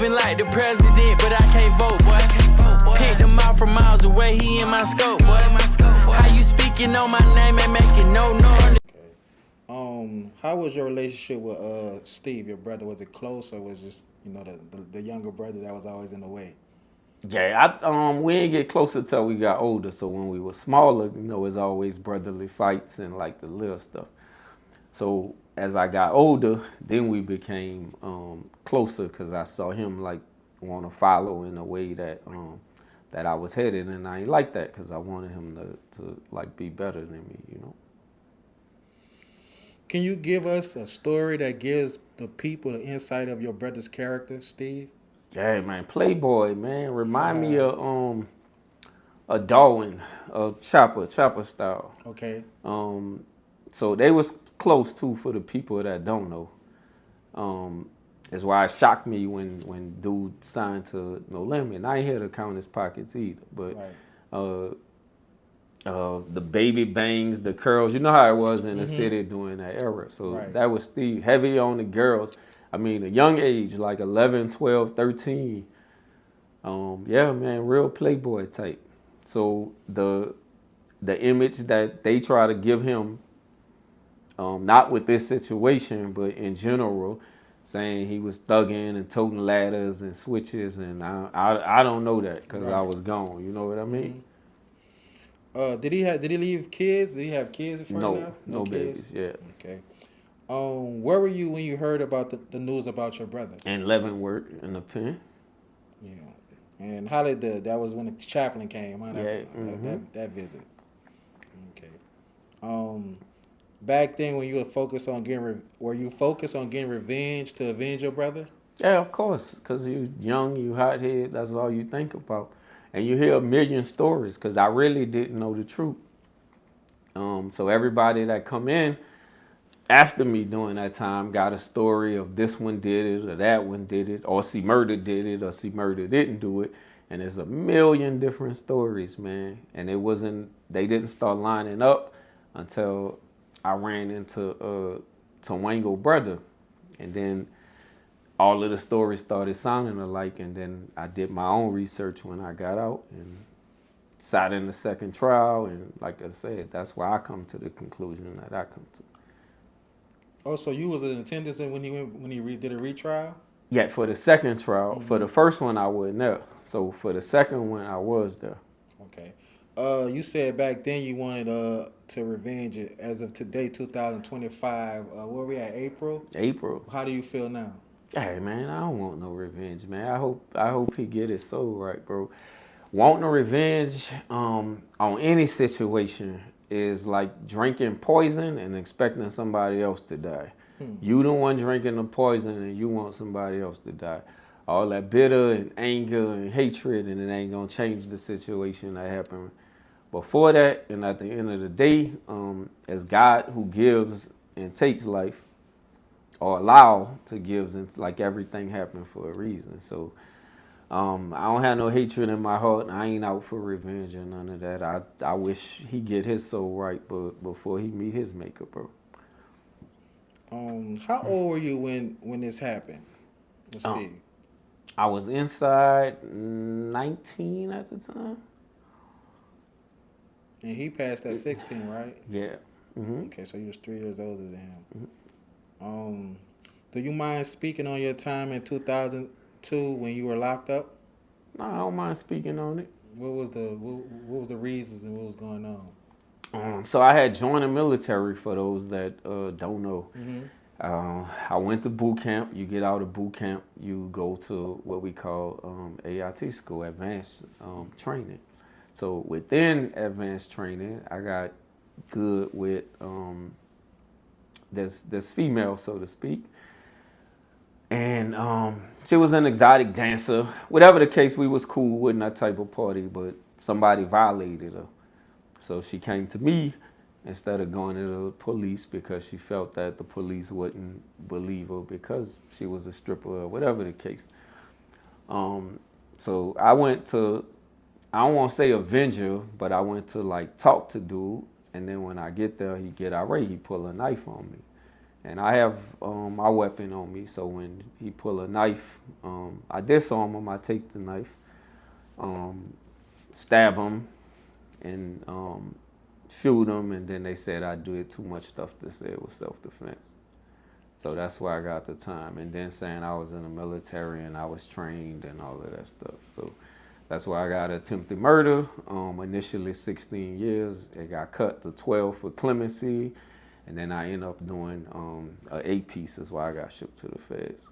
Feeling like the president, but I can't vote, boy. Picked him out from miles away, he in my scope, boy. How you speaking on my name and making no noise? How was your relationship with Steve, your brother? Was it close, or was just the younger brother that was always in the way? Yeah, we didn't get closer till we got older. So when we were smaller, it's always brotherly fights and like the little stuff. So as I got older, then we became closer because I saw him like want to follow in a way that that I was headed, and I ain't like that because I wanted him to like be better than me. Can you give us a story that gives the people the insight of your brother's character, Steve? Yeah, man, Playboy, man, remind me of a Darwin, Chopper style. Okay. So they was close too for the people that don't know. That's why it shocked me when dude signed to No Limit. And I ain't here to count his pockets either, but Right. the baby bangs, the curls, you know how it was in the city during that era. So that was Steve, heavy on the girls. I mean, a young age, like 11, 12, 13. Yeah, man, real Playboy type. So the image that they try to give him, not with this situation, but in general, saying he was thugging and toting ladders and switches, and I don't know that because I was gone. You know what I mean? Did he leave kids? Did he have kids before he left? No kids? babies. Yeah. Okay. Where were you when you heard about the news about your brother? And Leavenworth in the pen. Yeah. And how did that was when the chaplain came, huh? That visit. Okay. Back then when you were focused on were you focused on getting revenge to avenge your brother? Yeah, of course, because you young, you hothead, that's all you think about. And you hear a million stories, because I really didn't know the truth. So everybody that come in after me during that time got a story of this one did it, or that one did it, or C Murder did it, or C Murder didn't do it. And there's a million different stories, man. And they didn't start lining up until I ran into Wango brother. And then all of the stories started sounding alike. And then I did my own research when I got out and sat in the second trial. And like I said, that's why I come to the conclusion that I come to. Oh, so you was in attendance when he did a retrial? Yeah, for the second trial. For the first one, I wasn't there. So for the second one, I was there. Okay. You said back then you wanted to revenge it. As of today, 2025, where we at, April? April. How do you feel now? Hey, man, I don't want no revenge, man. I hope he get his soul right, bro. Wanting a revenge on any situation is like drinking poison and expecting somebody else to die. You the one drinking the poison and you want somebody else to die. All that bitter and anger and hatred, and it ain't gonna change the situation that happened before that. And at the end of the day, as God who gives and takes life, or allow to give, and like everything happened for a reason. So I don't have no hatred in my heart. I ain't out for revenge or none of that. I wish he get his soul right, but before he meet his maker, bro. How old were you when this happened with Steve? I was inside 19 at the time. And he passed at 16, right? Yeah. Okay, so you was 3 years older than him. Do you mind speaking on your time in 2002 when you were locked up? No, I don't mind speaking on it. What was the reasons and what was going on? So I had joined the military, for those that don't know. I went to boot camp. You get out of boot camp, you go to what we call AIT school, advanced training. So within advanced training, I got good with this female, so to speak. And she was an exotic dancer. Whatever the case, we was cool with that type of party, but somebody violated her. So she came to me instead of going to the police because she felt that the police wouldn't believe her because she was a stripper or whatever the case. So I went to, I don't want to say avenger, but I went to like talk to dude. And then when I get there, he get irate. He pull a knife on me. And I have my weapon on me, so when he pull a knife, I disarm him, I take the knife, stab him, and shoot him, and then they said I did too much stuff to say it was self-defense. So that's where I got the time. And then saying I was in the military and I was trained and all of that stuff. So that's why I got attempted murder, initially 16 years. It got cut to 12 for clemency. And then I ended up doing an 8-piece. That's why I got shipped to the feds.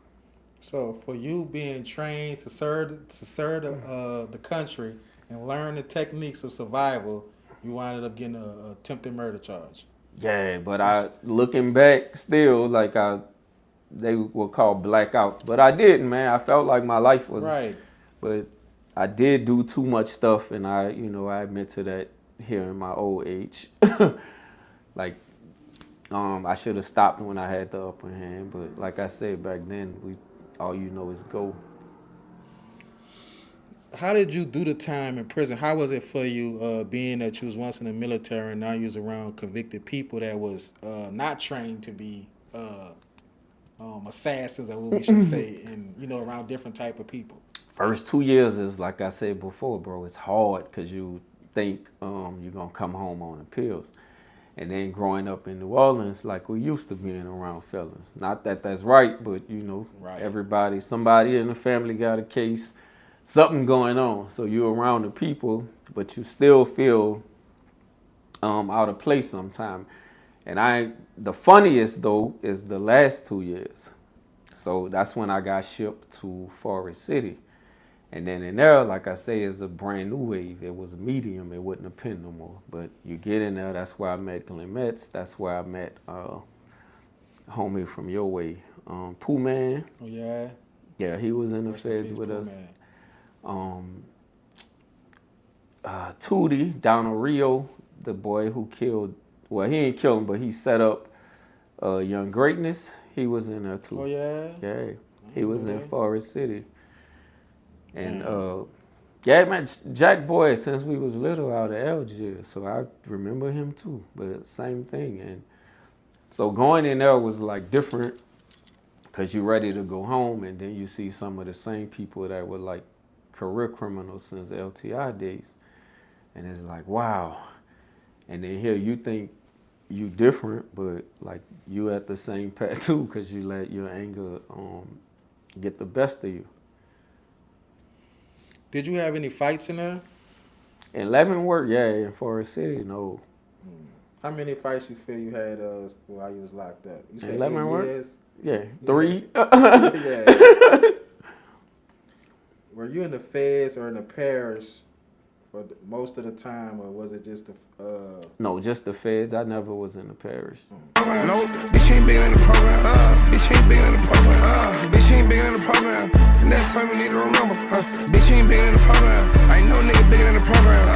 So for you being trained to serve the country and learn the techniques of survival, you wound up getting a attempted murder charge. Yeah, but looking back, still, like they were called blackout. But I didn't, man. I felt like my life was right. But I did do too much stuff, and I admit to that here in my old age. Like, I should have stopped when I had the upper hand. But like I said back then, all you know is go. How did you do the time in prison? How was it for you, being that you was once in the military and now you was around convicted people that was not trained to be assassins, or what we should say, and around different type of people? First 2 years is, like I said before, bro, it's hard because you think you're going to come home on the pills. And then growing up in New Orleans, like we used to being around felons. Not that that's right, but right. Somebody in the family got a case, something going on. So you're around the people, but you still feel out of place sometimes. And the funniest though is the last 2 years. So that's when I got shipped to Forest City. And then in there, like I say, is a brand new wave. It was a medium. It wasn't a pen no more. But you get in there, that's where I met Glenn Metz. That's where I met homie from your way, Pooh Man. Oh, yeah? Yeah, he was in the feds with us. Tootie, Donald Rio, the boy who killed, well, he ain't kill him, but he set up Young Greatness. He was in there too. Oh, yeah? Yeah, he was in Forest City. And yeah, man, Jack Boy, since we was little out of Algiers, so I remember him too, but same thing. And so going in there was like different because you're ready to go home, and then you see some of the same people that were like career criminals since LTI days. And it's like, wow. And then here you think you different, but like you at the same path too because you let your anger get the best of you. Did you have any fights in there? In Leavenworth, yeah. In Forest City, no. How many fights you feel you had while you was locked up? You said in Leavenworth? 8 years? Yeah, 3. Yeah. Were you in the feds or in the parish for most of the time, or was it just the... No, just the feds. I never was in the parish. No, bitch ain't bigger than the program. Bitch ain't bigger than the program. Bitch ain't bigger than the program. Next time you need to remember. Bitch ain't bigger than the program. I ain't no nigga bigger than the program.